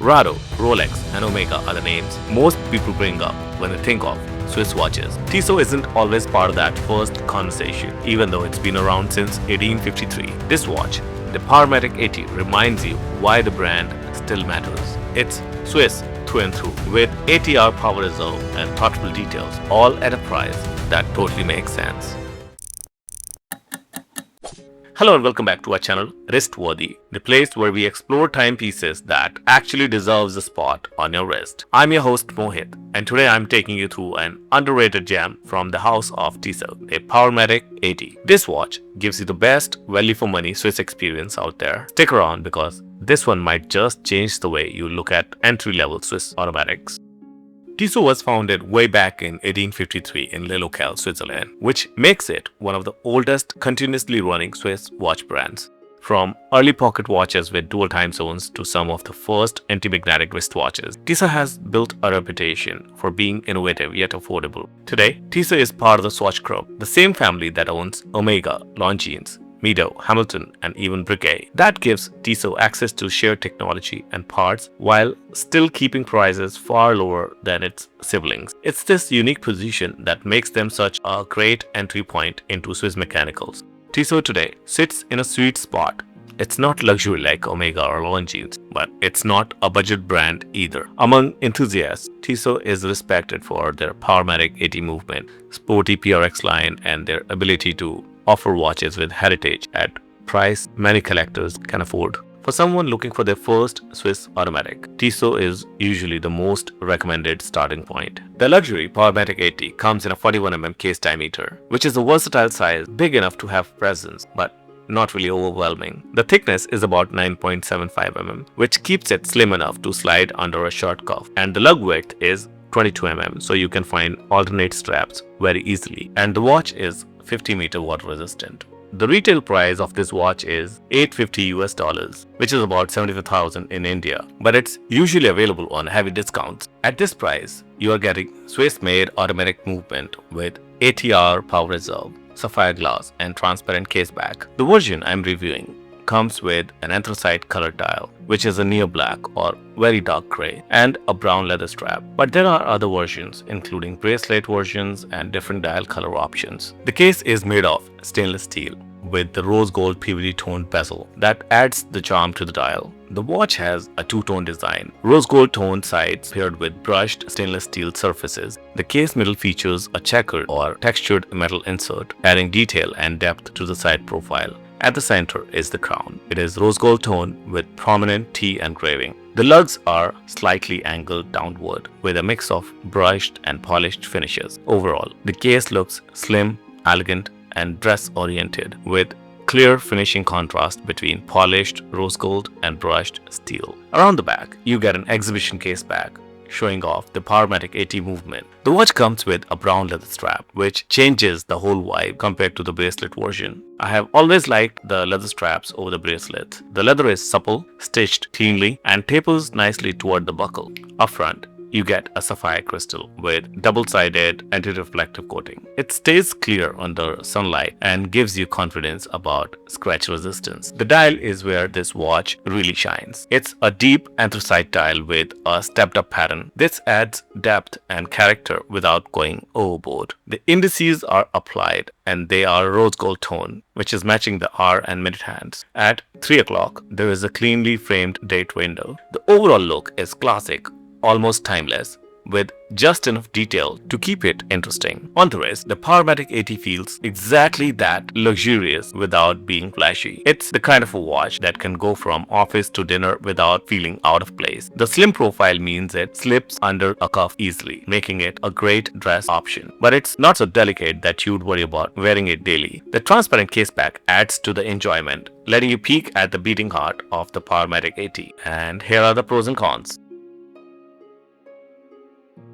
Rado, Rolex, and Omega are the names most people bring up when they think of Swiss watches. Tissot isn't always part of that first conversation, even though it's been around since 1853. This watch, the Powermatic 80, reminds you why the brand still matters. It's Swiss through and through, with 80-hour power reserve and thoughtful details, all at a price that totally makes sense. Hello and welcome back to our channel, Wristworthy, the place where we explore timepieces that actually deserves a spot on your wrist. I'm your host Mohit, and today I'm taking you through an underrated gem from the house of Tissot, a Powermatic 80. This watch gives you the best value for money Swiss experience out there. Stick around because this one might just change the way you look at entry-level Swiss automatics. Tissot was founded way back in 1853 in Le Locle, Switzerland, which makes it one of the oldest continuously running Swiss watch brands. From early pocket watches with dual time zones to some of the first anti-magnetic wristwatches, Tissot has built a reputation for being innovative yet affordable. Today, Tissot is part of the Swatch Group, the same family that owns Omega, Longines, Meadow, Hamilton, and even Breguet. That gives Tissot access to shared technology and parts while still keeping prices far lower than its siblings. It's this unique position that makes them such a great entry point into Swiss mechanicals. Tissot today sits in a sweet spot. It's not luxury like Omega or Longines, but it's not a budget brand either. Among enthusiasts, Tissot is respected for their Powermatic 80 movement, sporty PRX line, and their ability to offer watches with heritage at price many collectors can afford. For someone looking for their first Swiss automatic, Tissot is usually the most recommended starting point. The luxury Powermatic 80 comes in a 41mm case diameter, which is a versatile size big enough to have presence but not really overwhelming. The thickness is about 9.75 mm, which keeps it slim enough to slide under a short cuff, and the lug width is 22 mm, so you can find alternate straps very easily. And the watch is 50-meter water resistant. The retail price of this watch is $850 US, which is about 75,000 in India, but it's usually available on heavy discounts. At this price, you are getting Swiss-made automatic movement with 80-hour power reserve, sapphire glass, and transparent case back. The version I'm reviewing comes with an anthracite color dial, which is a near black or very dark gray, and a brown leather strap. But there are other versions, including bracelet versions and different dial color options. The case is made of stainless steel with the rose gold PVD toned bezel that adds the charm to the dial. The watch has a two-tone design, rose gold toned sides paired with brushed stainless steel surfaces. The case middle features a checkered or textured metal insert, adding detail and depth to the side profile. At the center is the crown. It is rose gold tone with prominent T engraving. The lugs are slightly angled downward with a mix of brushed and polished finishes. Overall, the case looks slim, elegant, and dress-oriented with clear finishing contrast between polished rose gold and brushed steel. Around the back, you get an exhibition case back showing off the Powermatic 80 movement. The watch comes with a brown leather strap, which changes the whole vibe compared to the bracelet version. I have always liked the leather straps over the bracelet. The leather is supple, stitched cleanly, and tapers nicely toward the buckle. Up front, you get a sapphire crystal with double-sided anti-reflective coating. It stays clear under sunlight and gives you confidence about scratch resistance. The dial is where this watch really shines. It's a deep anthracite dial with a stepped-up pattern. This adds depth and character without going overboard. The indices are applied and they are rose gold tone, which is matching the hour and minute hands. At 3 o'clock, there is a cleanly framed date window. The overall look is classic, almost timeless, with just enough detail to keep it interesting. On the wrist, the Powermatic 80 feels exactly that, luxurious without being flashy. It's the kind of a watch that can go from office to dinner without feeling out of place. The slim profile means it slips under a cuff easily, making it a great dress option. But it's not so delicate that you'd worry about wearing it daily. The transparent case back adds to the enjoyment, letting you peek at the beating heart of the Powermatic 80. And here are the pros and cons.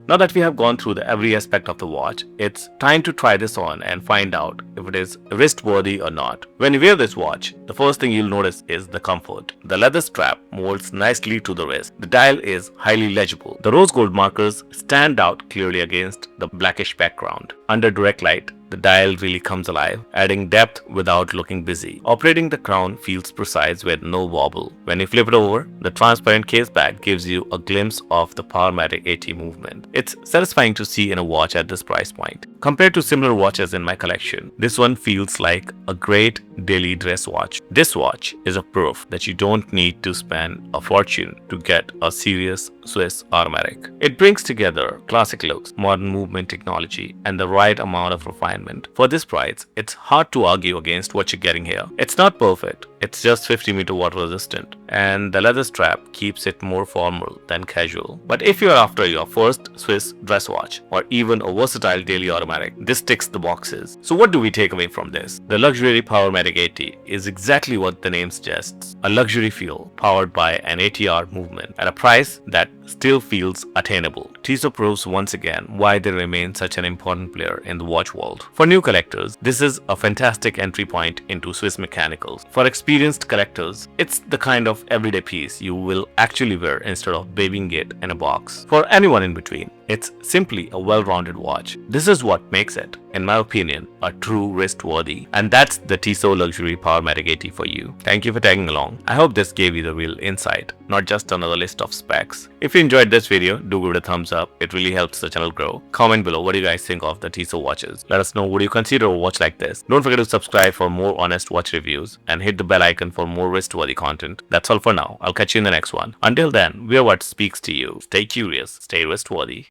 Now that we have gone through every aspect of the watch, it's time to try this on and find out if it is wrist-worthy or not. When you wear this watch, the first thing you'll notice is the comfort. The leather strap molds nicely to the wrist. The dial is highly legible. The rose gold markers stand out clearly against the blackish background. Under direct light, the dial really comes alive, adding depth without looking busy. Operating the crown feels precise with no wobble. When you flip it over, the transparent case back gives you a glimpse of the Powermatic AT movement. It's satisfying to see in a watch at this price point. Compared to similar watches in my collection, this one feels like a great daily dress watch. This watch is a proof that you don't need to spend a fortune to get a serious Swiss automatic. It brings together classic looks, modern movement technology, and the right amount of refinement. For this price, it's hard to argue against what you're getting here. It's not perfect, it's just 50-meter water resistant, and the leather strap keeps it more formal than casual. But if you're after your first Swiss dress watch, or even a versatile daily automatic, this ticks the boxes. So what do we take away from this? The luxury Powermatic AT is exactly what the name suggests, a luxury feel powered by an ATR movement at a price that still feels attainable. Tissot proves once again why they remain such an important player in the watch world. For new collectors, this is a fantastic entry point into Swiss mechanicals. For experienced collectors, it's the kind of everyday piece you will actually wear instead of babying it in a box. For anyone in between, it's simply a well-rounded watch. This is what makes it, in my opinion, a true wrist-worthy. And that's the Tissot Luxury Powermatic AT for you. Thank you for tagging along. I hope this gave you the real insight, not just another list of specs. If you enjoyed this video, do give it a thumbs up. It really helps the channel grow. Comment below what do you guys think of the Tissot watches. Let us know, would you consider a watch like this? Don't forget to subscribe for more honest watch reviews and hit the bell icon for more wrist-worthy content. That's all for now. I'll catch you in the next one. Until then, wear what speaks to you. Stay curious, stay wrist-worthy.